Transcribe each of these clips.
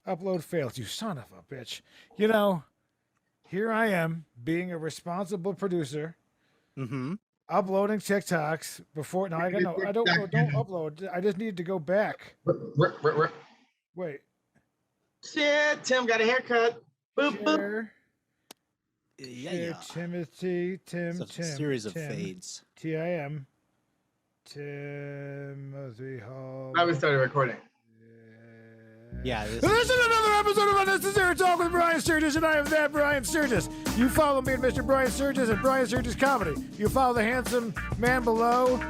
Upload failed. You son of a bitch. You know, here I am being a responsible producer, Mm-hmm. uploading TikToks before. Now I got no. I don't upload. I just need to go back. Wait. Shit, Tim got a haircut. Boop, boop. Share. Share Timothy. Tim. It's a series of fades. Tim. Timothy Hall. Now we started recording. Yeah. This Listen to another episode of Unnecessary Talk with Brian Sturges, and I am that Brian Sturges. You follow me at Mr. Brian Sturges and Brian Sturges Comedy. You follow the handsome man below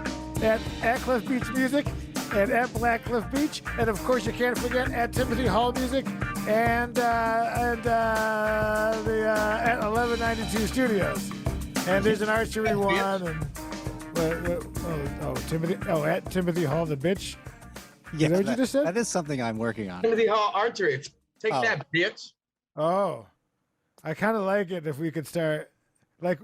at Cliff Beach Music and at Black Cliff Beach, and of course you can't forget at Timothy Hall Music and at 1192 Studios. And there's an archery one and at Timothy Hall the bitch. Yeah, is that what you just said? That is something I'm working on. Timothy Hall Archery. Take that, bitch. Oh, I kind of like it if we could start,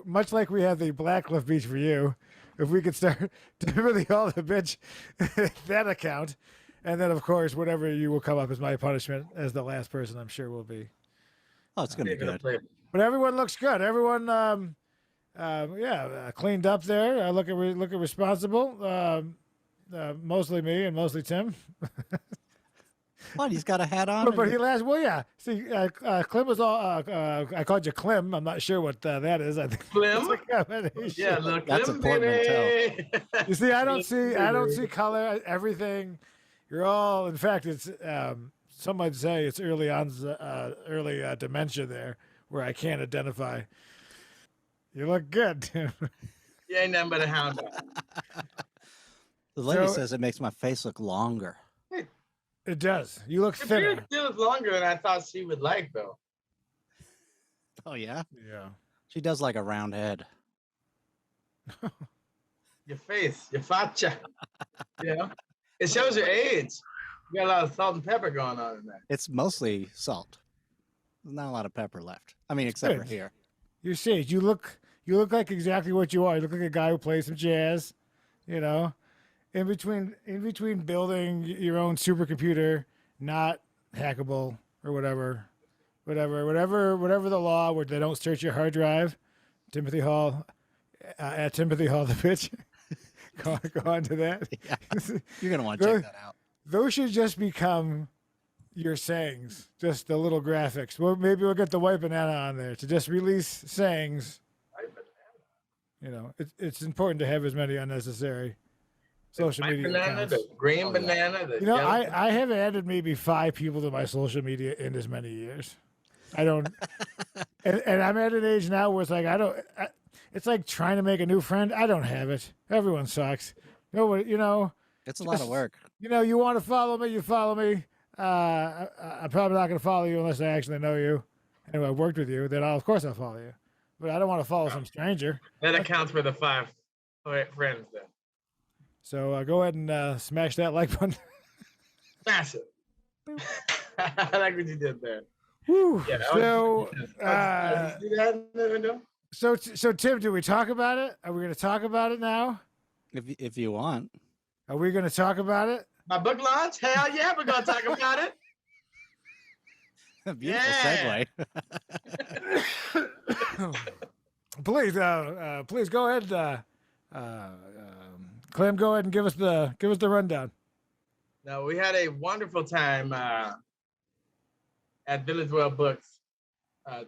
much like we have the Black Cliff Beach for you, if we could start Timothy Hall the bitch, that account, and then of course whatever you will come up as my punishment as the last person I'm sure will be. Oh, it's gonna be good. But everyone looks good. Everyone, cleaned up there. Looking responsible. Mostly me and mostly Tim. What? He's got a hat on. But he last. Well, yeah. See, Clem was all. I called you Clem. I'm not sure what that is. I think Clem. Yeah, look, that's Clem, a portmanteau. You see, I don't see color. Everything. You're all. In fact, it's. Some might say it's early dementia there, where I can't identify. You look good, Tim. You ain't nothing but a hound dog. The lady says it makes my face look longer. It does. You look Your thinner. beard still is longer than I thought she would like, though. Oh yeah. Yeah. She does like a round head. Your face, your facha. You know, it shows your age. You got a lot of salt and pepper going on in there. It's mostly salt. There's not a lot of pepper left. I mean, except for here. Your sage. You look like exactly what you are. You look like a guy who plays some jazz. You know. In between building your own supercomputer, not hackable or whatever the law where they don't search your hard drive, Timothy Hall, at Timothy Hall the bitch. go on to that. Yeah. You're gonna want to check that out. Those should just become your sayings, just the little graphics. Well, maybe we'll get the white banana on there to just release sayings. You know, it's important to have as many unnecessary social media banana, accounts. the green banana. The yellow. I have added maybe 5 people to my social media in as many years. I don't, and I'm at an age now where it's like it's like trying to make a new friend. I don't have it. Everyone sucks. Nobody, It's a lot of work. You want to follow me, you follow me. I'm probably not going to follow you unless I actually know you. Anyway, I've worked with you, then of course I'll follow you. But I don't want to follow some stranger. That accounts for the 5 friends then. So go ahead and smash that like button. Smash it. I like what you did there. Woo. Yeah, so Tim, do we talk about it? Are we going to talk about it now? If you want. Are we going to talk about it? My book launch? Hell yeah, we're going to talk about it. Beautiful segue. Please go ahead. Clem, go ahead and give us the rundown. No, we had a wonderful time at Village Well Books,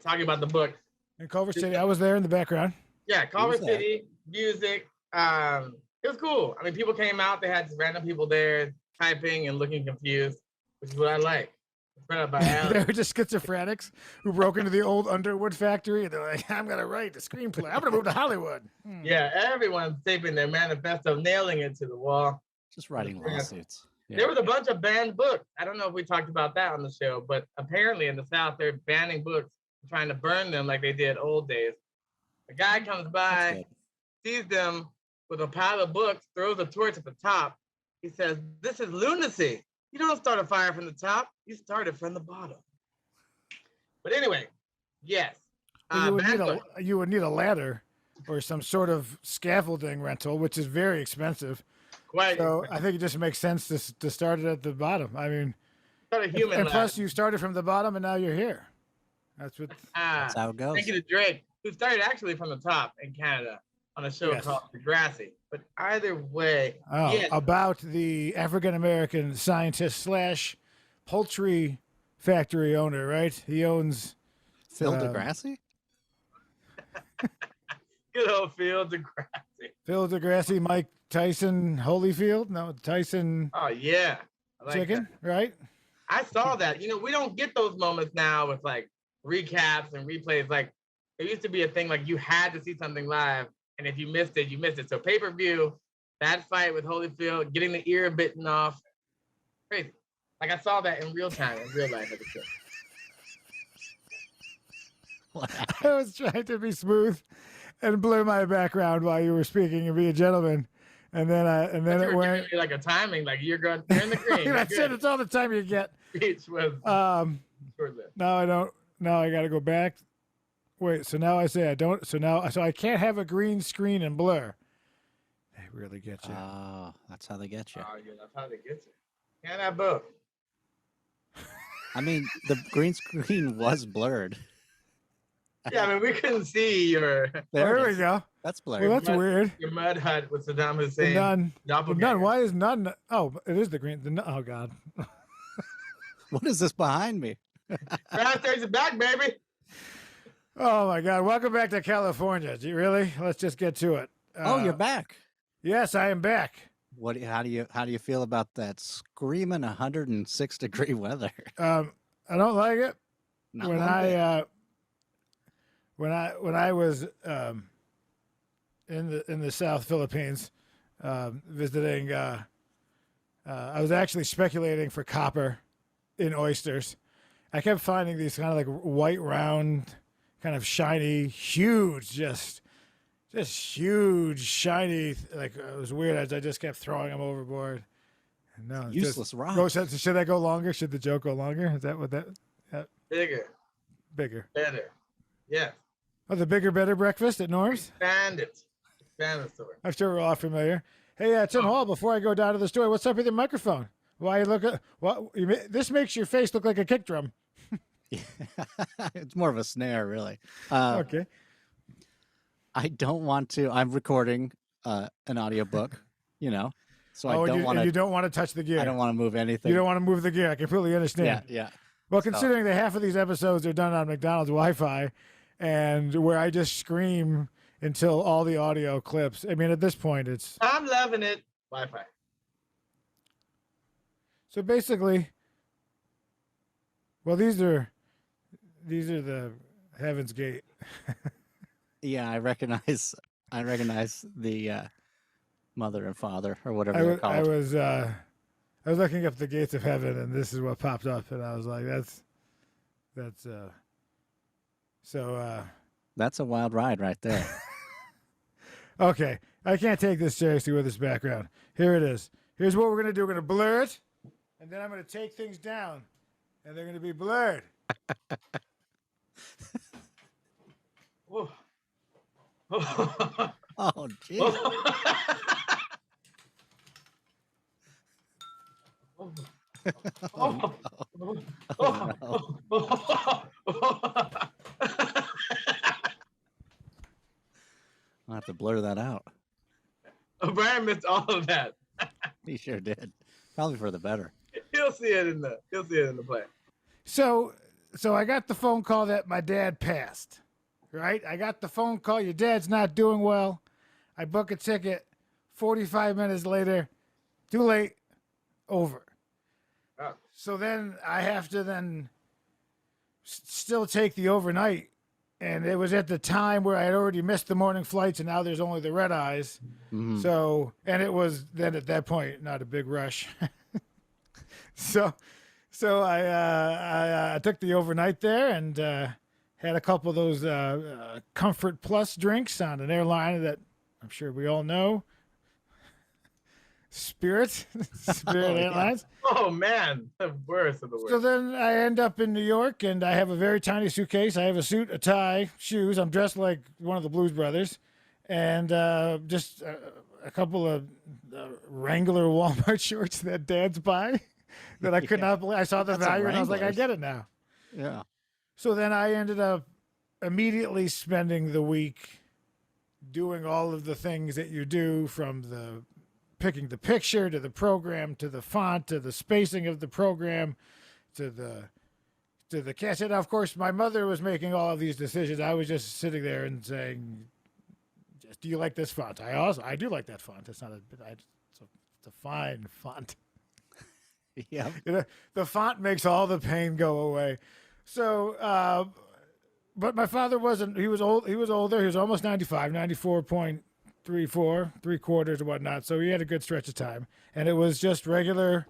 talking about the book. In Culver City, I was there in the background. Yeah, Culver City, music. It was cool. I mean, people came out. They had random people there typing and looking confused, which is what I like. Spread out by They were just schizophrenics who broke into the old Underwood factory. And they're like, I'm going to write a screenplay. I'm going to move to Hollywood. Yeah, everyone's taping their manifesto, nailing it to the wall. Just writing lawsuits. Yeah. There was a bunch of banned books. I don't know if we talked about that on the show, but apparently in the South, they're banning books, trying to burn them like they did old days. A guy comes by, sees them with a pile of books, throws a torch at the top. He says, "This is lunacy. You don't start a fire from the top. You start it from the bottom." But anyway, yes. You would need a ladder or some sort of scaffolding rental, which is very expensive. Quite. So I think it just makes sense to start it at the bottom. I mean, sort of human. And plus, lad. you started from the bottom, and now you're here. That's what. That's how it goes. Thank you to Drake, who started actually from the top in Canada on a show Yes. called Degrassi. But either way, Oh, yes, about the African American scientist slash poultry factory owner, right? He owns Phil um, deGrassi? good old Phil Degrassi. Phil DeGrassi, Mike Tyson Holyfield. No, Tyson Oh yeah, I like Chicken, that. right? I saw that. You know, we don't get those moments now with like recaps and replays. Like there used to be a thing like you had to see something live, and if you missed it, you missed it. So pay-per-view, that fight with Holyfield, getting the ear bitten off, crazy. Like I saw that in real time, in real life as a kid. I was trying to be smooth and blur my background while you were speaking and be a gentleman, and then You it were went. giving me like a timing, like you're in the green. That's it. It's all the time you get. Speech was short-lived. Now I don't. Now I got to go back. Wait. So now I say I don't. So I can't have a green screen and blur. They really get you. Oh, that's how they get you. Oh yeah, that's how they get you. Can't have both. I mean, the green screen was blurred. Yeah, I mean we couldn't see your There it we is. go. That's blurred. Well, that's Mud- weird. mud hut with Saddam The Hussein. nun. The Doppelganger. nun. Why is none? Oh, it is the green. The nun. Oh God. What is this behind me? Raspberries are back, baby. Oh my God. Welcome back to California. Do you really? Let's just get to it. Oh, you're back. Yes, I am back. What? How do you feel about that screaming 106-degree weather? I don't like it. Not when one I bit. when I was in the South Philippines visiting, I was actually speculating for copper in oysters. I kept finding these kind of like white, round, kind of shiny, huge, just huge, shiny. Like it was weird. I just kept throwing them overboard. No, it's Useless just, rocks. should that go longer? Should the joke go longer? Is that what that? Bigger, Bigger. better. Yes. Oh, the bigger, better breakfast at Norm's? Expand it. Expand the story. I'm sure we're all familiar. Hey, Tim Hall, before I go down to the store, what's up with your microphone? Why you look at this makes your face look like a kick drum. It's more of a snare, really. Okay. I don't want to. I'm recording an audiobook, so I don't you want don't want to touch the gear. I don't want to move anything. You don't want to move the gear. I completely understand. Yeah. Well, considering that half of these episodes are done on McDonald's Wi-Fi, and where I just scream until all the audio clips. I mean, at this point, it's I'm loving it. Wi-Fi. so basically. Well, these are the Heaven's Gate. Yeah, I recognize the mother and father or whatever they're called. I was looking up the gates of heaven, and this is what popped up, and I was like, that's That's a wild ride right there. okay. I can't take this seriously with this background. Here it is. Here's what we're gonna do. We're gonna blur it, and then I'm gonna take things down, and they're gonna be blurred. Whoa. Oh, geez. Oh, I'll have to blur that out. Brian missed all of that. He sure did. Probably for the better. He'll see it in the play. So I got the phone call that my dad passed. Right? I got the phone call. Your dad's not doing well. I book a ticket. 45 minutes later, too late. Over. Oh. So then I have to still take the overnight. And it was at the time where I had already missed the morning flights, and now there's only the red eyes. Mhm. So, and it was then at that point not a big rush. so I took the overnight there and had a couple of those Comfort Plus drinks on an airline that I'm sure we all know. Spirit Airlines. Oh man, the worst of the worst. So then I end up in New York, and I have a very tiny suitcase. I have a suit, a tie, shoes. I'm dressed like one of the Blues Brothers, and just a couple of Wrangler Walmart shorts that Dad's buy. that I could not believe. I saw the Got some value and I was like, I Wranglers. get it now. Yeah. So then I ended up immediately spending the week doing all of the things that you do, from the picking the picture to the program to the font to the spacing of the program to the cassette. Now, of course, my mother was making all of these decisions. I was just sitting there and saying, "Do you like this font?" I do like that font. It's not it's a fine font. Yeah. You know, the font makes all the pain go away. So, but my father wasn't. He was old. He was older. He was almost 95, 94.34, 3/4 or whatnot. So he had a good stretch of time, and it was just regular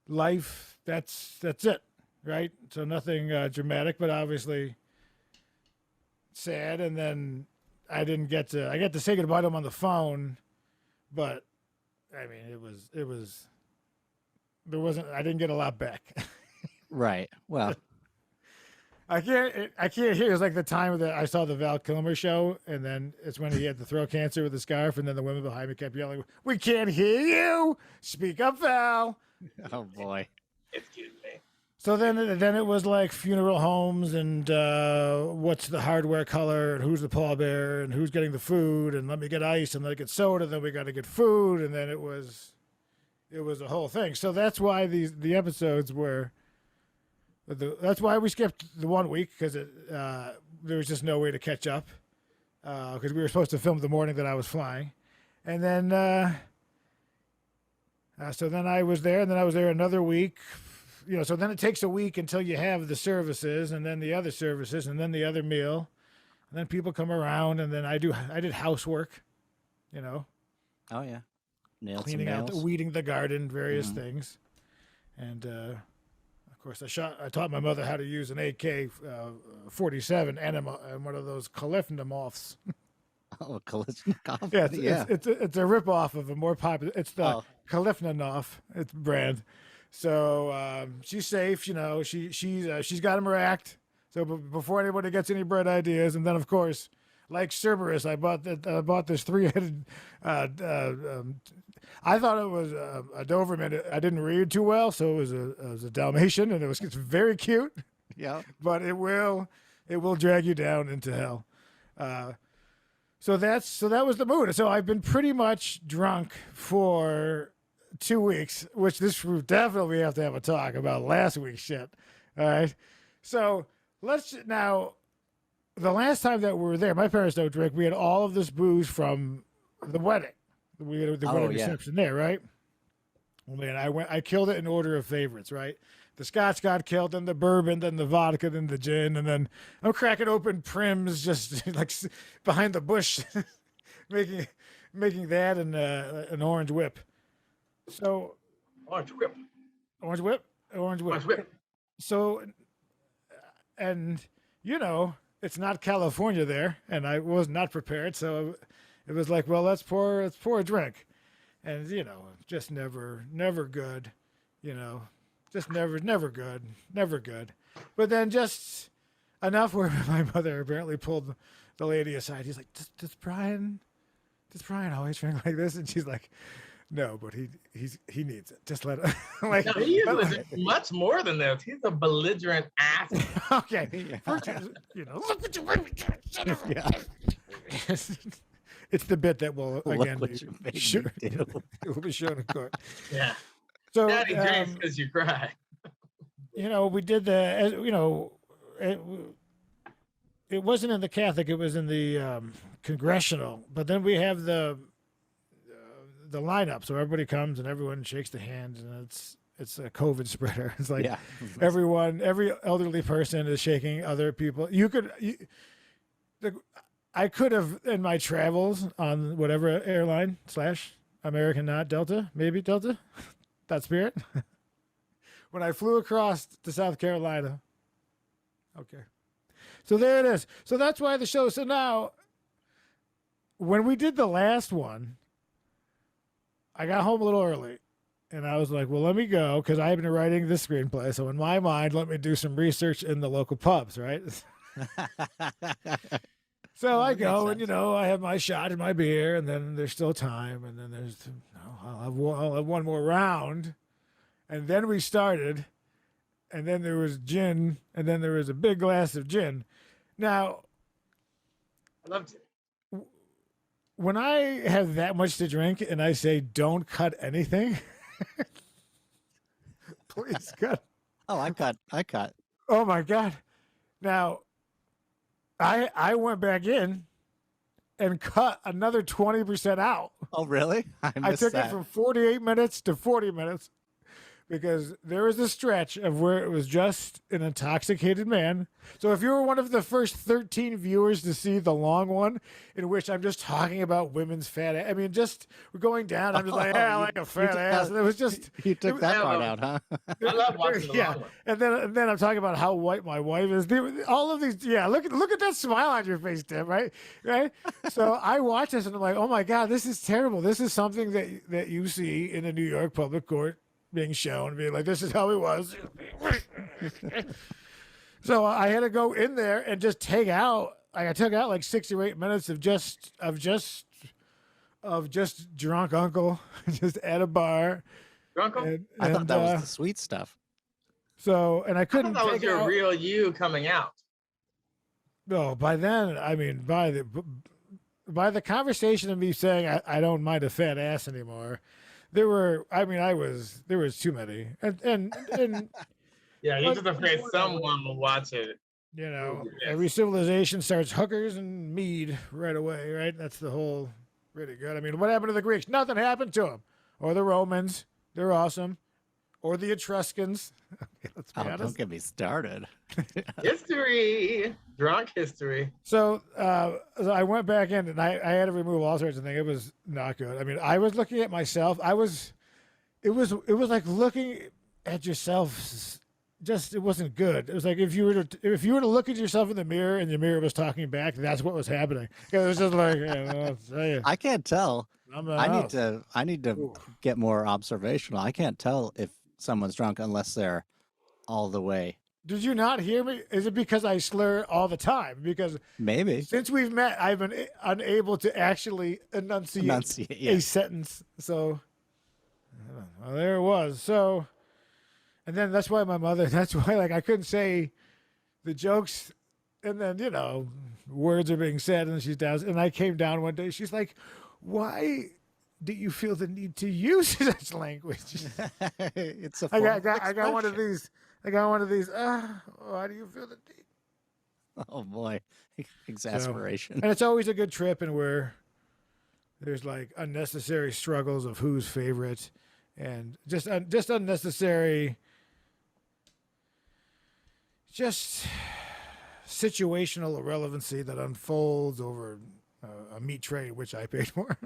life. That's it, right? So nothing dramatic, but obviously sad. And then I got to say goodbye to him on the phone, but I mean, I didn't get a lot back. Right. Well, I can't hear. It's like the time that I saw the Val Kilmer show, and then it's when he had the throat cancer with the scarf, and then the women behind me kept yelling, "We can't hear you! Speak up, Val!" oh boy. Excuse me. So then it was like funeral homes and what's the hardware color and who's the pallbearer and who's getting the food and let me get ice and let me get soda. Then we got to get food, and then it was a whole thing. So that's why the episodes were. That's why we skipped the 1 week, because there was just no way to catch up, because we were supposed to film the morning that I was flying, and then so then I was there, and then I was there another week, so then it takes a week until you have the services, and then the other services, and then the other meal, and then people come around, and then I did housework, Oh yeah. Nailed cleaning some out, nails. weeding the garden, various things, and. Of course, I taught my mother how to use an AK-47 and one of those Kalashnikovs. Oh, Kalashnikov. Yeah, Yeah. it's a ripoff of a more popular. It's the Oh. Kalashnikov. It's brand. So she's safe. She's got him racked. So before anybody gets any bright ideas, and then of course, like Cerberus, I bought this 3-headed. I thought it was a Doberman. I didn't read too well, so it was a Dalmatian, and it's very cute. Yeah. But it will drag you down into hell. So that was the mood. So I've been pretty much drunk for 2 weeks, which this definitely have to have a talk about last week's shit. All right. So now. The last time that we were there, my parents don't drink. We had all of this booze from the wedding. We had the wedding reception there, right? Well, man, I killed it in order of favorites, right? The scotch got killed, then the bourbon, then the vodka, then the gin, and then I'm cracking open Prims just like behind the bush, making that and an orange whip. So Orange whip. orange whip. Orange whip. So, and it's not California there, and I was not prepared. So it was like, well, let's pour a drink, and just never good, just never good. But then just enough where my mother apparently pulled the lady aside. He's like, does Brian always drink like this? And she's like, no, but he needs it. Just let him. Like, No, he usually drinks much more than this. He's a belligerent ass. okay. Yeah. First, look what you made me do. Shut up. Yeah. It's the bit that will again Look what you made me sure, do. it will be shown in court. Yeah. So Daddy drinks because you cry. we did it wasn't in the Catholic, it was in the Congressional. But then we have the lineup, so everybody comes and everyone shakes the hands, and it's a COVID spreader. It's like every elderly person is shaking other people. I could have, in my travels on whatever airline / American, not Delta, maybe Delta, that Spirit. When I flew across to South Carolina. Okay. So there it is. So that's why the show. So now, when we did the last one, I got home a little early, and I was like, well, let me go, because I had been writing this screenplay. So in my mind, let me do some research in the local pubs, right? So I go, and I have my shot and my beer, and then there's still time, and then I'll have one more round, and then we started, and then there was gin, and then there was a big glass of gin. Now, I love it. when I have that much to drink and I say don't cut anything, please cut. Oh, I cut. Oh my God. Now, I went back in and cut another 20% out. Oh, really? I I missed took that. it from 48 minutes to 40 minutes because there was a stretch of where it was just an intoxicated man. So if you were one of the first 13 viewers to see the long one, in which I'm just talking about women's fat ass, I mean, just we're going down. I'm just like, yeah, I like a fat ass. And it was just, You took that part Yeah, out, huh? I love watching the yeah. long one. And then I'm talking about how white my wife is. All of these, yeah. Look at that smile on your face, Tim. Right. So I watch this and I'm like, oh my God, this is terrible. This is something that you see in a New York public court being shown, being like, this is how he was. So I had to go in there and just take out. I took out like 6 or 8 minutes of just drunk uncle, just at a bar. Drunk Uncle? I thought that was the sweet stuff. So, and I I couldn't thought that was take your out. real you coming out. No, by then, I mean, by the conversation of me saying I don't mind a fat ass anymore, there was too many, and Yeah, you're But- just afraid someone will watch it. you know, Yes. every civilization starts hookers and mead right away, right? That's the whole really good. I mean, what happened to the Greeks? Nothing happened to them, or the Romans. They're awesome, or the Etruscans. Okay, let's be Oh, honest. don't get me started. History. Drunk history. So I went back in and I had to remove all sorts of things. It was not good. I mean, I was looking at myself. It was like looking at yourself. Just it wasn't good. It was like if you were to look at yourself in the mirror and the mirror was talking back. That's what was happening. It was just like, I'll tell you, I can't tell. I'm not I need to Ooh. get more observational. I can't tell if someone's drunk unless they're all the way. Did you not hear me? Is it because I slur all the time? Because Maybe. since we've met, I've been unable to actually enunciate Yeah. a sentence. So, well, there it was. So, and then that's why like I couldn't say the jokes, and then words are being said, and she's down. And I came down one day. She's like, "Why do you feel the need to use such language?" It's a I form got of one of expression. these. I got one of these. Why do you feel the need? Oh boy, exasperation. And it's always a good trip, and where there's like unnecessary struggles of who's favorite, and just unnecessary, just situational irrelevancy that unfolds over a meat tray, which I paid for.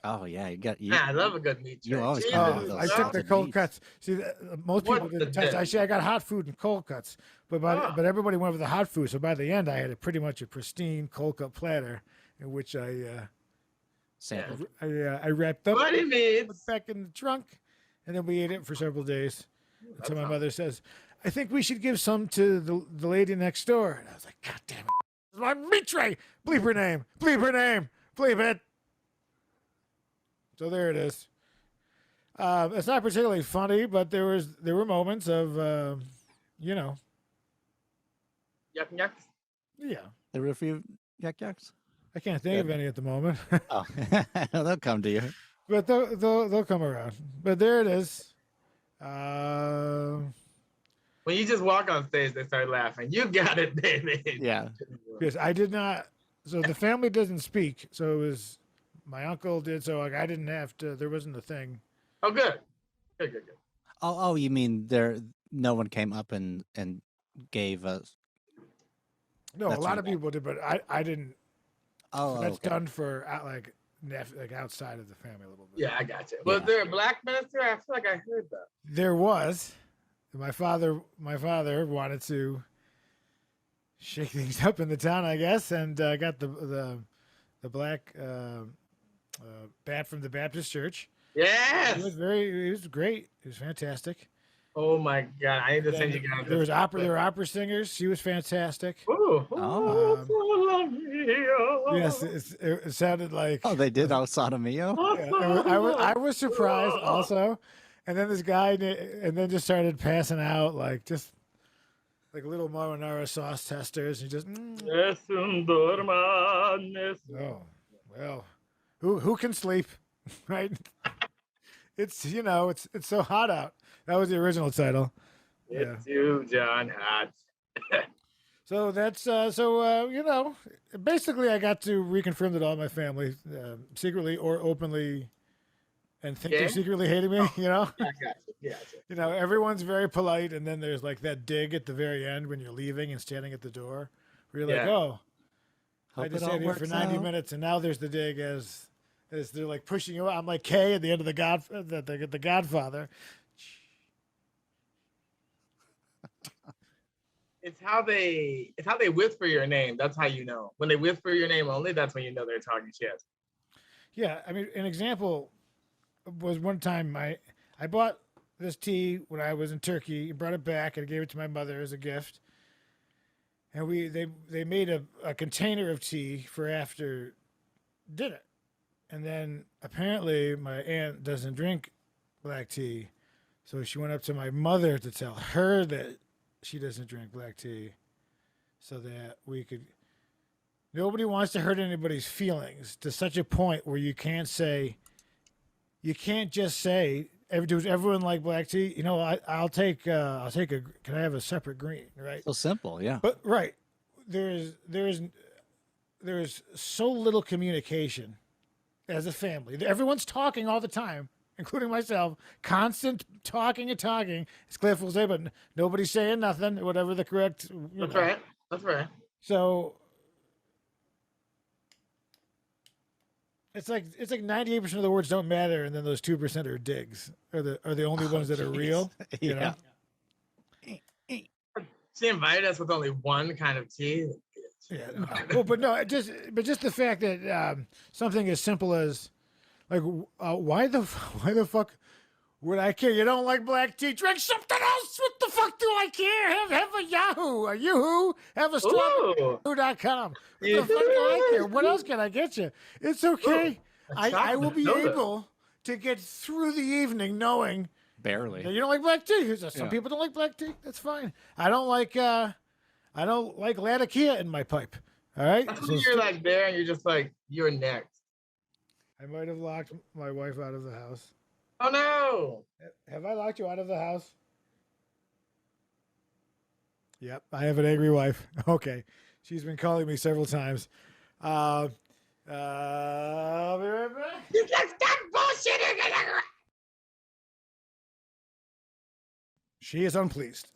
Oh yeah, you. Yeah, I love a good meat You tray. always Jesus, come Oh, out of those I took salted the cold meats. cuts. See, most people What didn't the touch. dick? I see. I got hot food and cold cuts, but but everybody went with the hot food. So by the end, I had pretty much a pristine cold cut platter, in which I Sampled. I wrapped up, Bloody put meats. back in the trunk, and then we ate it for several days. Until my mother says, "I think we should give some to the lady next door." And I was like, "God damn it! It's my meat tray! Bleep her name! Bleep her name! Bleep it!" So there it is. It's not particularly funny, but there were moments of, Yuck, yuck. yeah. There were a few yucks. I can't think of any at the moment, Oh, they'll come to you. but they'll come around. But there it is. When you just walk on stage, they start laughing. You got it, David. Yeah. Because I did not. So the family doesn't speak. So it was my uncle did. So like I didn't have to. There wasn't a thing. Oh, good. Good, good, good. Oh, you mean no one came up and gave us? No, That's a lot what of I- people did, but I didn't. Oh, That's okay. done for like outside of the family a little bit. Yeah, I got you. Was Yeah. there a black minister? I feel like I heard that. There was. My father wanted to shake things up in the town, I guess, and got the black bat from the Baptist church. Yes. It was great. It was fantastic. Oh my God! I need to send you guys. There this. were opera singers. She was fantastic. Ooh. Oh. Yes, it sounded like. Oh, they did El Sodomio? Yeah, I was surprised also, And then this guy, and then just started passing out like just like little marinara sauce testers. And just, Es un dorma, oh, well, who can sleep, right? It's it's so hot out. That was the original title. Yeah. It's you, John Hatch. So that's basically I got to reconfirm that all my family, secretly or openly, and think they're Yeah? secretly hating me. I got you. Gotcha. Everyone's very polite, and then there's like that dig at the very end when you're leaving and standing at the door, where you're like, Yeah. oh, I Hope just it all stayed here for works 90 out. minutes, and now there's the dig as they're like pushing you out. I'm like Kay at the end of the Godfather. It's how they whisper your name. That's how you know. When they whisper your name only, that's when you know they're talking shit. Yeah, I mean, an example was one time I bought this tea when I was in Turkey, brought it back, and gave it to my mother as a gift. And they made a container of tea for after dinner. And then apparently my aunt doesn't drink black tea. So she went up to my mother to tell her that she doesn't drink black tea so that we could. Nobody wants to hurt anybody's feelings to such a point where you can't just say, does everyone like black tea? I'll take can I have a separate green, right? So simple, yeah. But right, there's so little communication as a family. Everyone's talking all the time, including myself. Constant talking and talking, as Cliff will say, but nobody's saying nothing. Whatever the correct. That's right. That's right. So it's like 98% of the words don't matter, and then those 2% are digs, are the only ones that are real. You know? She invited us with only one kind of tea. Yeah. Well, but just the fact that something as simple as like why the fuck would I care? You don't like black tea? Drink something else. What the fuck do I care? Have a Yahoo, a Yoo-hoo, have a strawberry.com. What the fuck do I care? What else can I get you? It's okay. I will be able to get through the evening knowing Barely. that you don't like black tea. Some people don't like black tea. That's fine. I don't like Latakia in my pipe. All right. That's when you're like there and you're just like, you're next. I might have locked my wife out of the house. Oh no! Have I locked you out of the house? Yep, I have an angry wife. Okay, she's been calling me several times. I'll be right back. You just stop bullshitting! She is unpleased.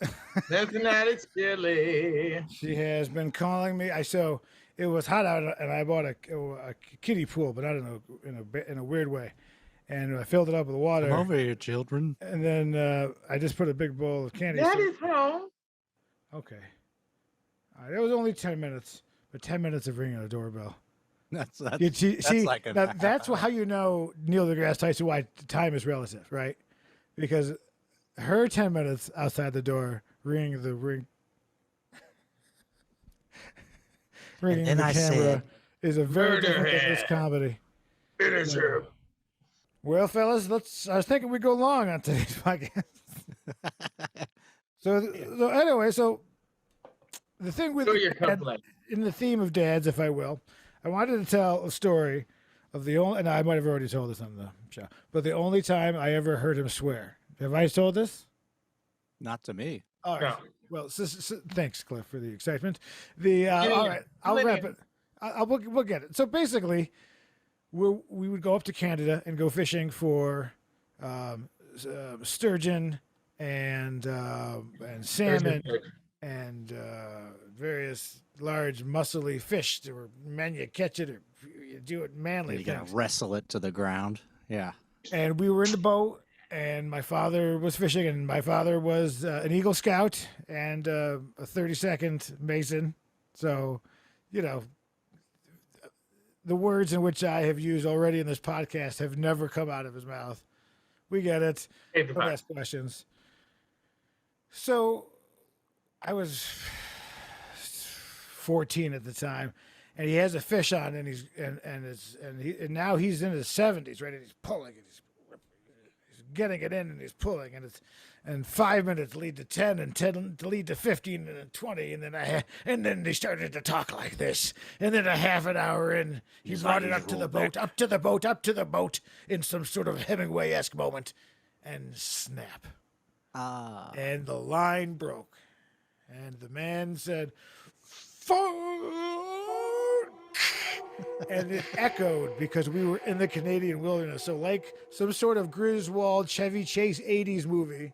Cincinnati chili. She has been calling me. So it was hot out, and I bought a kiddie pool, but I don't know in a weird way. And I filled it up with water. Come over here, children. And then I just put a big bowl of candy. Daddy's home. Okay. All right, it was only 10 minutes, but 10 minutes of ringing a doorbell. That's like that's how you know Neil deGrasse Tyson why time is relative, right? Because her 10 minutes outside the door ringing the camera is a very different than this comedy. Finish him. Well, fellas, I was thinking we'd go long on today's podcast. So anyway, the thing with in the theme of dads, if I will, I wanted to tell a story of and I might have already told this on the show, but the only time I ever heard him swear. Have I told this? Not to me. All right. No. Well, thanks, Cliff, for the excitement. All right, I'll wrap it. We'll get it. So basically, we would go up to Canada and go fishing for sturgeon and salmon and various large muscly fish. Man, you catch it or you do it manly. You gotta wrestle it to the ground. Yeah. And we were in the boat. And my father was fishing, and my father was an Eagle Scout and a 32nd Mason. So, the words in which I have used already in this podcast have never come out of his mouth. We get it. Don't ask questions. So, I was 14 at the time, and he has a fish on, and now he's in his 70s, right? And he's pulling it. getting it in, and he's pulling, and 5 minutes lead to 10, and 10 to lead to 15, and then 20, and then they started to talk like this, and then a half an hour in, he brought it up to the boat, in some sort of Hemingway-esque moment, and snap, and the line broke, and the man said, "Fuck!" and it echoed because we were in the Canadian wilderness. So like some sort of Griswold, Chevy Chase 80s movie,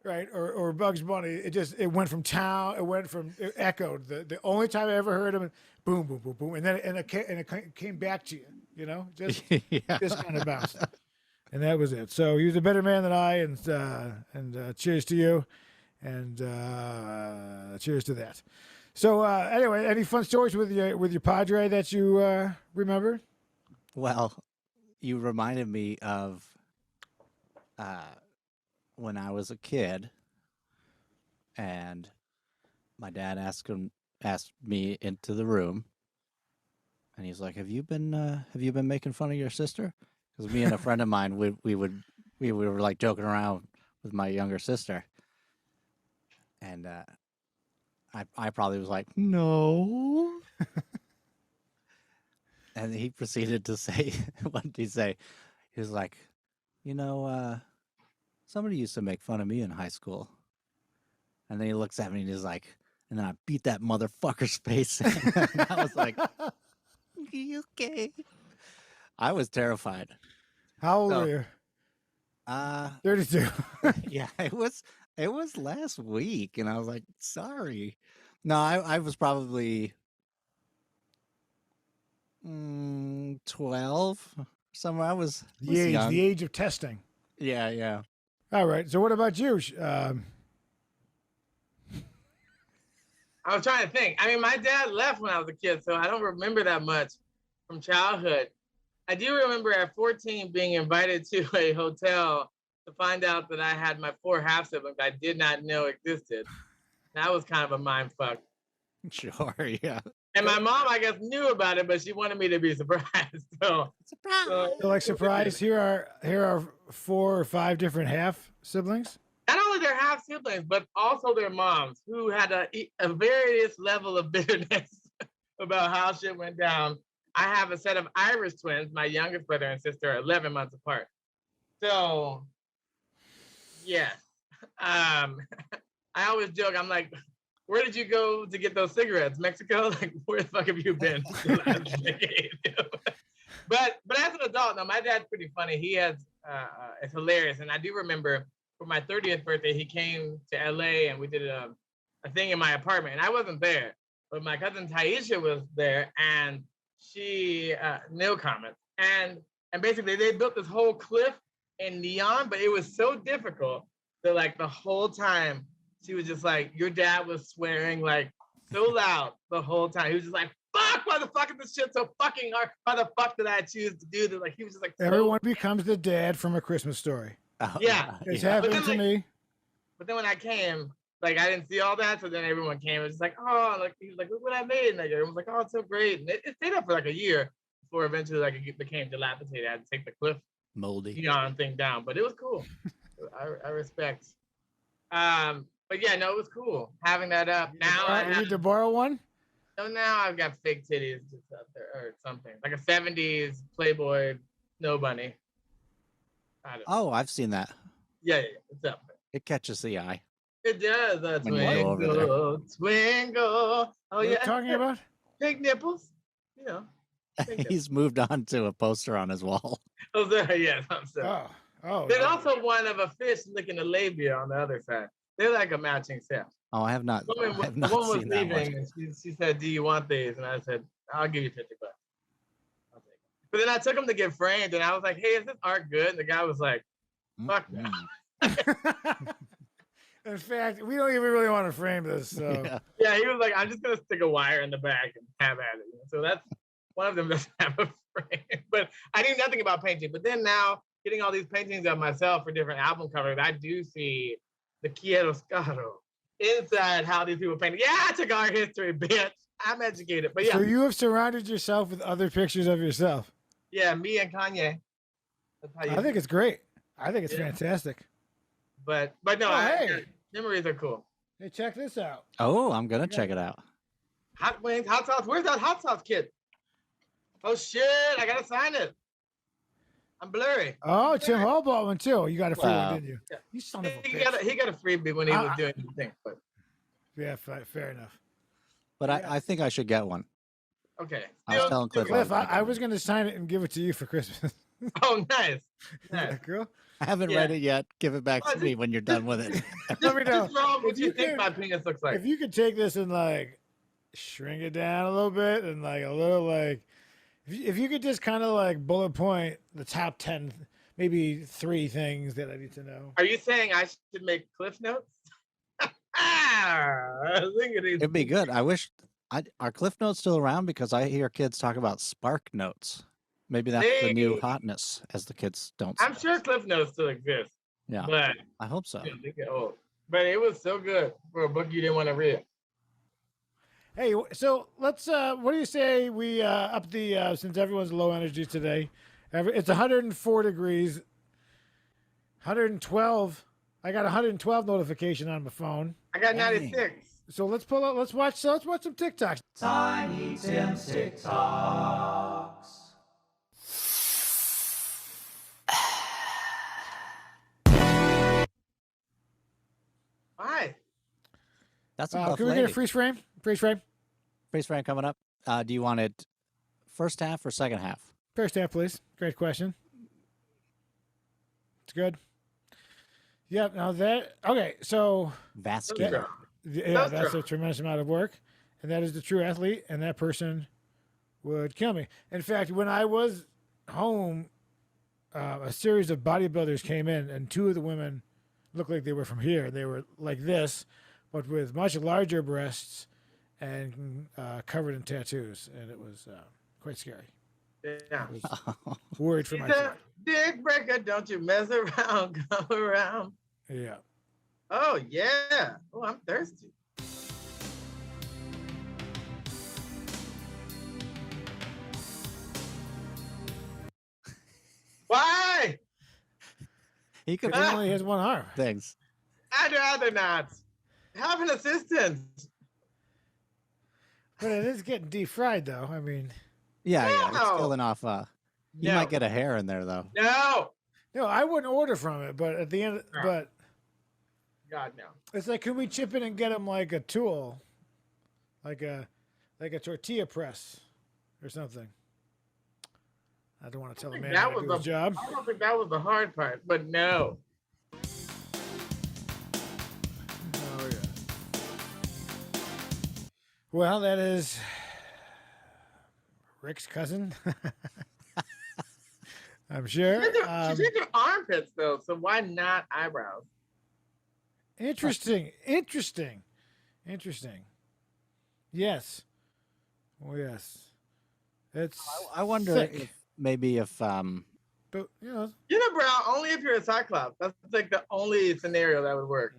right? Or Bugs Bunny. It went from town. It echoed. The only time I ever heard him, boom, boom, boom, boom. And then it came back to you, just kind of bounced. And that was it. So he was a better man than I, and cheers to you. And cheers to that. So anyway, any fun stories with your padre that you remember? Well, you reminded me of when I was a kid, and my dad asked me into the room, and he's like, "Have you been making fun of your sister?" Because me and a friend of mine, we were like joking around with my younger sister, and I probably was like, "No." And he proceeded to say, what did he say? He was like, somebody used to make fun of me in high school. And then he looks at me and he's like, and then I beat that motherfucker's face. And I was like, okay. I was terrified. How old are you? 32. Yeah, it was last week. And I was like, sorry. No, I was probably 12 somewhere. I was young. The age of testing. Yeah. All right. So what about you? I was trying to think. I mean, my dad left when I was a kid, so I don't remember that much from childhood. I do remember at 14 being invited to a hotel to find out that I had my 4 half siblings I did not know existed. That was kind of a mind fuck. Sure, yeah. And my mom, I guess, knew about it, but she wanted me to be surprised. So surprise! Here are 4 or 5 different half siblings. Not only their half siblings, but also their moms, who had a various level of bitterness about how shit went down. I have a set of Irish twins. My youngest brother and sister are 11 months apart. So, yes. I always joke. I'm like, where did you go to get those cigarettes? Mexico? Like, where the fuck have you been for the last decade? But as an adult, no, my dad's pretty funny. He has, it's hilarious. And I do remember for my 30th birthday, he came to LA and we did a thing in my apartment. And I wasn't there, but my cousin Taisha was there, and she, Neil comments. And basically they built this whole cliff in neon, but it was so difficult that like the whole time, she was just like, your dad was swearing like so loud the whole time. He was just like, fuck, why the fuck is this shit so fucking hard? Why the fuck did I choose to do this? Like, he was just like, everyone becomes the dad from A Christmas Story. Oh, yeah. It's happened to me. But then when I came, like, I didn't see all that. So then everyone came. It was just like, oh, like, he was like, look what I made. And everyone was like, oh, it's so great. And it stayed up for like a year before eventually like it became dilapidated. I had to take the cliff moldy thing down, but it was cool. I respect. But yeah, no, it was cool having that up. Now you need to borrow one? So now I've got fake titties just up there or something. Like a 70s Playboy snow bunny. Oh, I've seen that. Yeah, it's up there. It catches the eye. It does. Twinkle, twinkle. Oh, yeah. What are you talking about? Pink nipples. You know. He's moved on to a poster on his wall. Oh, there, yeah. Oh. There's also one of a fish licking a labia on the other side. They're like a matching set. Oh, I have not. The woman was leaving, and she said, "Do you want these?" And I said, "I'll give you $50." I'll take it. But then I took them to get framed, and I was like, "Hey, is this art good?" And the guy was like, "Fuck no." In fact, we don't even really want to frame this. So. Yeah, he was like, "I'm just gonna stick a wire in the back and have at it." So that's one of them doesn't have a frame. But I knew nothing about painting. But then now, getting all these paintings of myself for different album covers, I do see the chiaroscuro inside how these people painted. Yeah, I took art history, bitch. I'm educated. But yeah. So you have surrounded yourself with other pictures of yourself. Yeah, me and Kanye. I think it's great. I think it's Yeah. fantastic. But no, Oh, hey. yeah, memories are cool. Hey, check this out. Oh, I'm gonna check it out. Hot wings, hot sauce. Where's that hot sauce kit? Oh shit! I gotta sign it. I'm blurry. Oh, Tim Hall bought one too. You got a free Wow. one, didn't you? Yeah. You son of a He bitch. got a freebie when he was doing the thing. But Yeah, fair enough. But Yeah. I think I should get one. okay. I was telling Cliff. Cliff, I was going to sign it and give it to you for Christmas. Oh, nice. Is Nice. that cool? I haven't Yeah. read it yet. Give it back to me when you're done with it. Let me know. Just wrong what If you you think could- my penis looks like. If you could take this and like shrink it down a little bit and like a little like, if you could just kind of like bullet point the top 10, maybe 3 things that I need to know. Are you saying I should make Cliff Notes? It'd be good. I wish. Are Cliff Notes still around? Because I hear kids talk about Spark Notes. Maybe that's the new Hey. hotness, as the kids don't. I'm say. sure Cliff Notes still exists, Yeah, but I hope so. they get old. But it was so good for a book you didn't want to read. Hey, so let's. What do you say we up the since everyone's low energy today? It's 104 degrees. 112. I got 112 notification on my phone. I got Dang. 96. So let's pull up. Let's watch some TikToks. Tiny Tim's TikToks. Why? That's a buff Can we lady. get a freeze frame? Freeze frame. Freeze frame coming up. Do you want it first half or second half? First half, please. Great question. It's good. Yep. Now that okay. So Vascular. yeah, that's a tremendous amount of work, and that is the true athlete, and that person would kill me. In fact, when I was home, a series of bodybuilders came in, and 2 of the women looked like they were from here. They were like this, but with much larger breasts and covered in tattoos, and it was quite scary. Yeah. I was worried for He's myself. a dick breaker. Don't you mess around. Come around. Yeah. Oh, yeah. Oh, I'm thirsty. Why? He could He only has 1 arm. things. I'd rather not. Have an assistant. But it is getting deep fried, though. I mean, Yeah, it's No. killing off. You No. might get a hair in there though. No. no, I wouldn't order from it. But at the end, No. but God, no. it's like, can we chip in and get him like a tool, like a tortilla press or something? I don't want to tell a man That how to was do his the job. I don't think that was the hard part, but no. Oh yeah. Well, that is Rick's cousin. I'm sure. She's taking armpits though, so why not eyebrows? Interesting. Yes. Oh yes. It's. I wonder thick. if maybe if But you know, Unibrow only if you're a cyclops. That's like the only scenario that would work.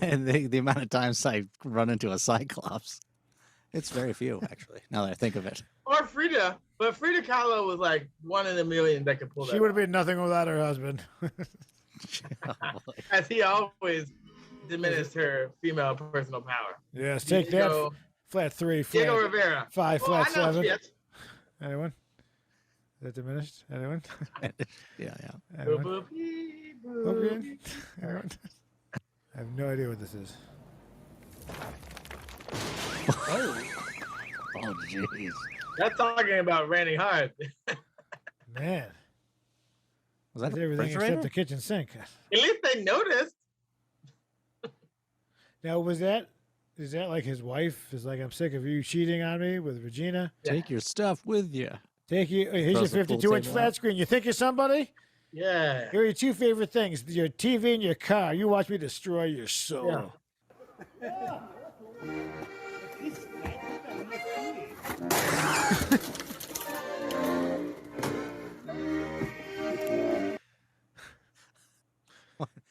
and the amount of times I run into a cyclops, it's very few actually. Now that I think of it. Or Frida, but Frida Kahlo was like 1 in a million that could pull that. she would have off. been nothing without her husband. As he always diminished her female personal power. Yes, take that. Diego, Flat 3, Diego flat Rivera. 5, Oh, flat I know 7. shit. Anyone? Is that diminished? Anyone? Yeah. Boop, Anyone? boop, beep, boop. Okay. Anyone? I have no idea what this is. Oh jeez. That's talking about raining hard. Man, Was that that's a everything except refrigerator? the kitchen sink. At least they noticed. Now, is that like his wife? Is like, I'm sick of you cheating on me with Regina. Take your stuff with you. Take you. Here's your Throws the pool 52-inch table flat out. screen. You think you're somebody? Yeah. Here are your 2 favorite things: your TV and your car. You watch me destroy your soul.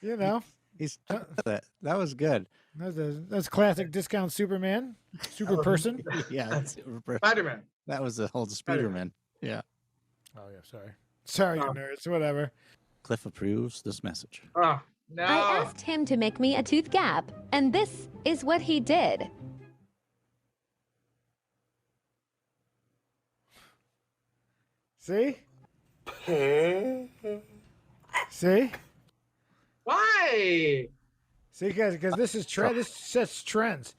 You know, He's that was good. that's classic discount Superman, super person. Yeah, it's super- Spider-Man. that was the whole Spider-Man. Yeah. Oh yeah, sorry, you Oh. nerds. Whatever. Cliff approves this message. Oh, no. I asked him to make me a tooth gap, and this is what he did. See? See? Why? See, because this is trend. This sets trends.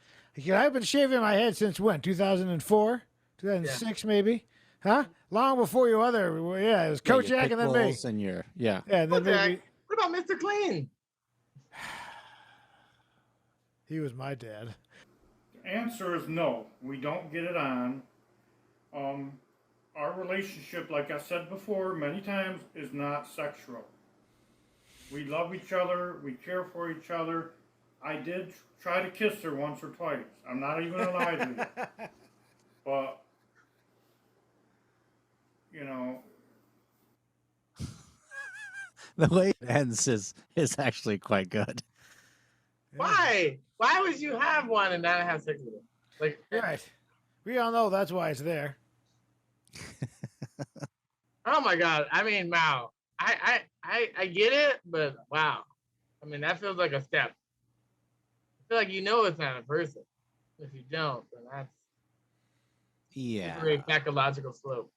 I've been shaving my head since when? 2004, 2006, maybe, huh? Long before you other. Yeah, it was Coach your Jack and then me. pitbulls and your Yeah, and then maybe What about Mr. Clean? he was my dad. The answer is no. We don't get it on. Our relationship, like I said before many times, is not sexual. We love each other. We care for each other. I did try to kiss her once or twice. I'm not even gonna lie to you. But, you know. The way it ends is actually quite good. Why? Why would you have one and not have sex with it? Like, Right. We all know that's why it's there. oh my God. I mean, wow. I get it, but wow. I mean, that feels like a step. I feel like you know it's not a person. If you don't, then that's Yeah. a very psychological slope.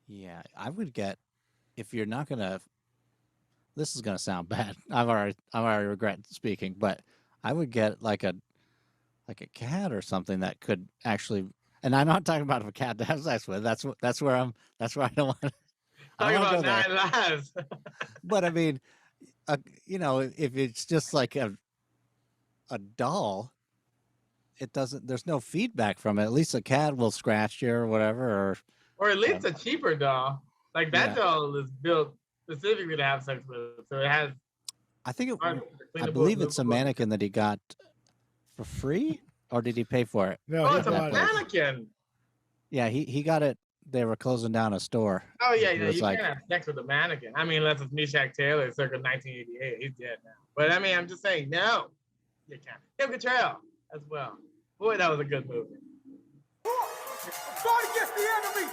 Yeah, I would get if you're not gonna. This is gonna sound bad. I've already regret speaking, but I would get like a cat or something that could actually. And I'm not talking about a cat to have sex with. That's where I don't want. Talking about 9 lives. But I mean, you know, if it's just like a doll, it doesn't. There's no feedback from it. At least a cat will scratch you or whatever, Or at least a cheaper doll. Like that Yeah. doll is built specifically to have sex with. So it has. I think it. I cleanable, believe it's a movable- mannequin that he got for free, or did he pay for it? No, Oh, he it's a bought it. mannequin. Yeah, he got it. They were closing down a store. Oh yeah, It yeah. was You like- can't have sex with a mannequin. I mean, unless it's Meshack Taylor, circa 1988. He's dead now. But I mean, I'm just saying, no, you can't. Kim Cattrall as well. Boy, that was a good movie. Fight against the enemy.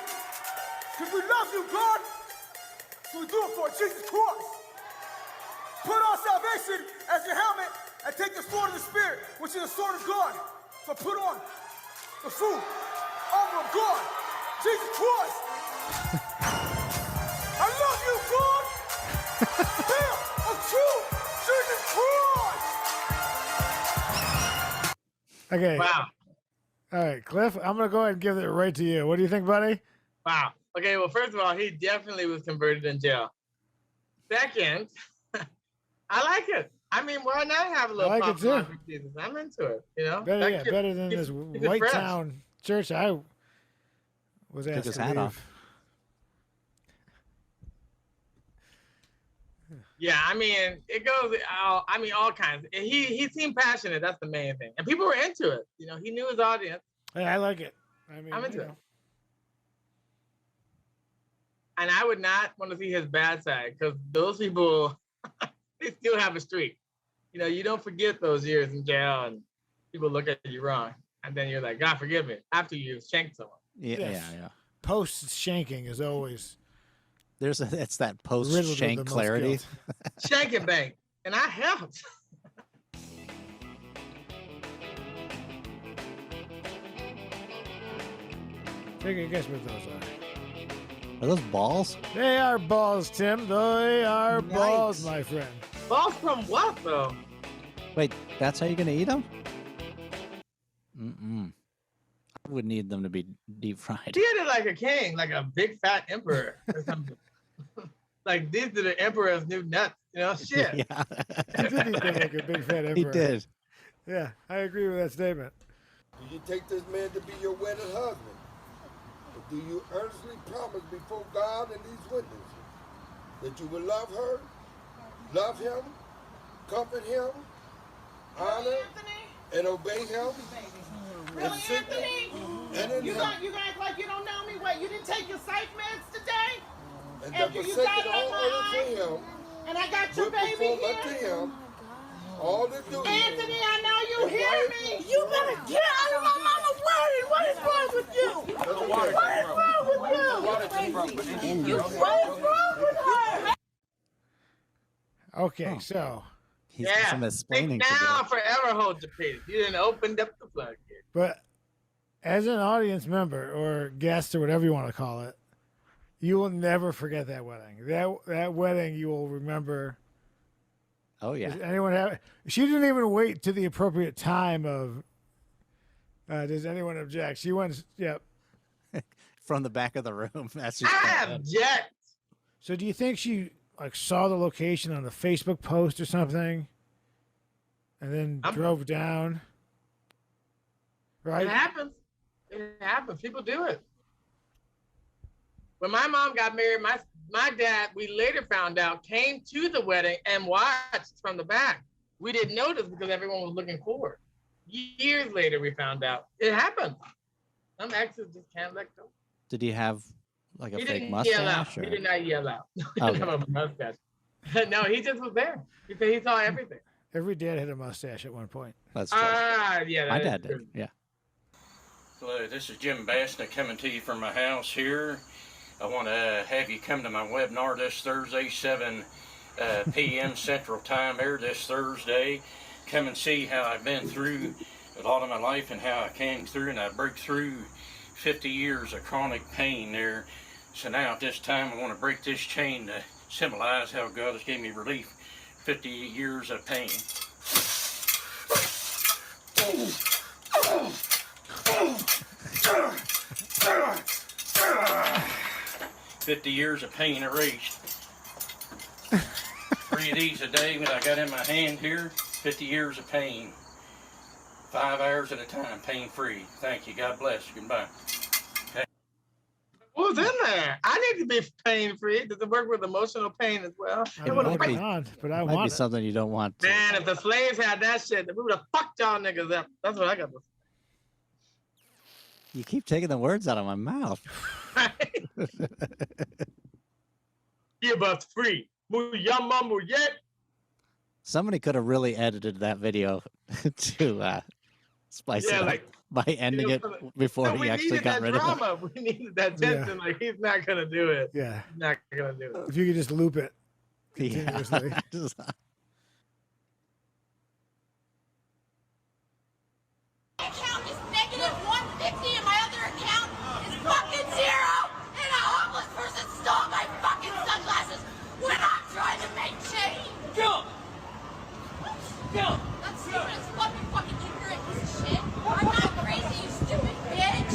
Because we love you, God. So we do it for Jesus Christ. Put on salvation as your helmet and take the sword of the Spirit, which is the sword of God. So put on the full armor of God, Jesus Christ. I love you, God. Hell of true Jesus Christ. Okay. Wow. All right, Cliff, I'm going to go ahead and give it right to you. What do you think, buddy? Wow. Okay, well, first of all, he definitely was converted in jail. Second, I like it. I mean, why not have a little I like it pop too. on for Jesus? I'm into it, you know? Better, That yeah, kid- better than he's- this he's a white fresh. town church I was Took asked his to hat leave. off. Yeah, I mean, it goes. All kinds. He seemed passionate. That's the main thing, and people were into it. You know, he knew his audience, Hey, I like it. I mean, I'm into you it. know. and I would not want to see his bad side because those people, they still have a streak. You know, you don't forget those years in jail and people look at you wrong, and then you're like, God forgive me, after you shanked someone. Yeah, Yes. yeah. Post shanking is always It's that post riddled with the shank most clarity. guilt. Shank and bang, and I helped. Take a guess what those are. Are those balls? They are balls, Tim. They are balls, Nice. my friend. Balls from what though? Wait, that's how you're gonna eat them? Mm-mm. I would need them to be deep fried. He had it like a king, like a big fat emperor or something. Like these are the emperor's new nuts, you know? Shit. Yeah, He did eat them like a big fat emperor. he did. Yeah, I agree with that statement. Do you take this man to be your wedded husband? Or do you earnestly promise before God and these witnesses that you will love her, love him, comfort him, honor, and obey him? Really, in sickness Anthony? and in You health, gonna act like you don't know me? What, you didn't take your psych meds today? and and that you forsaken got it all on others my for him, And I got your will baby perform unto here. him all the duties. Anthony, I know you And hear wife- me. You better get out of my mama's way. What is wrong with you? What is wrong with you? What is wrong with her? Okay, Oh. so, He's got some explaining to now do. forever hold your peace. You didn't open up the floodgate. but as an audience member or guest or whatever you want to call it, you will never forget that wedding. That wedding you will remember. Oh yeah. Does anyone have? She didn't even wait to the appropriate time of. Does anyone object? She went. Yep. From the back of the room. That's just I object. So do you think she like saw the location on a Facebook post or something, and then drove down? Right. It happens. It happens. People do it. When my mom got married, my dad, we later found out, came to the wedding and watched from the back. We didn't notice because everyone was looking forward. Years later, we found out. It happens. Some exes just can't let go. Did he have like a He fake didn't mustache? yell out. Or? He did not yell out. He Okay. didn't have a mustache. No, he just was there. He saw everything. Every dad had a mustache at one point. That's true. Yeah. My that dad is true. did. Yeah. Hello, this is Jim Bassner coming to you from my house here. I want to have you come to my webinar this Thursday, 7 p.m. Central Time here this Thursday. Come and see how I've been through a lot of my life and how I came through, and I break through 50 years of chronic pain there. So now at this time I want to break this chain to symbolize how God has given me relief. 50 years of pain. 50 years of pain erased. 3 of these a day when I got in my hand here. 50 years of pain. 5 hours at a time, pain-free. Thank you. God bless. Goodbye. Okay. What was in there? I need to be pain-free. Does it work with emotional pain as well? It might be not, but I might want be it. something you don't want to. Man, if the slaves had that shit, we would have fucked y'all niggas up. That's what I got to You keep taking the words out of my mouth. say. Give us free. Muyama muyet. Somebody could have really edited that video to spice it up like, by ending it before he actually got rid of it. We needed that tension. Like, he's not going to do it. Yeah. He's not going to do it. If you could just loop it Yeah. continuously. Account is negative 150 and my other account is fucking zero. And a homeless person stole my fucking sunglasses when I'm trying to make change. Go! Go! That's stupid as fuck, you fucking ignorant piece of shit. I'm not crazy, you stupid bitch.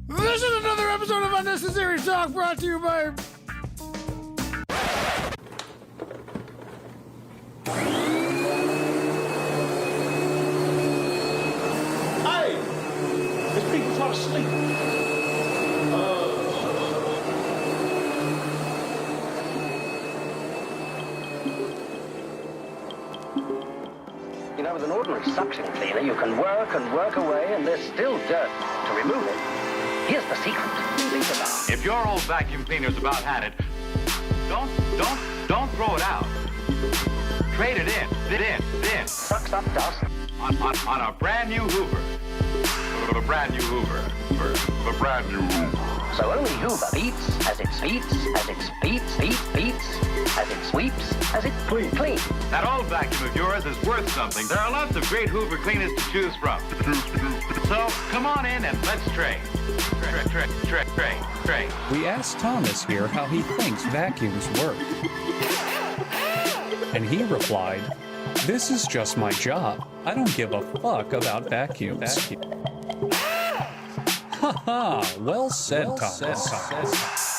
This is another episode of Unnecessary Talk brought to you by... Hey! There's people trying to sleep. You know, with an ordinary suction cleaner, you can work and work away, and there's still dirt to remove it. Here's the secret. Think about it. If your old vacuum cleaner's about had it, don't throw it out. Trade it in. Sucks up dust. On a brand new Hoover. A brand new Hoover. A brand new Hoover. So only Hoover beats as it speeds, as it beats, as it sweeps, as it cleans. That old vacuum of yours is worth something. There are lots of great Hoover cleaners to choose from. So come on in and let's trade. Trade. We asked Thomas here how he thinks vacuums work. And he replied, "This is just my job. I don't give a fuck about vacuums." Haha, well said, Thomas.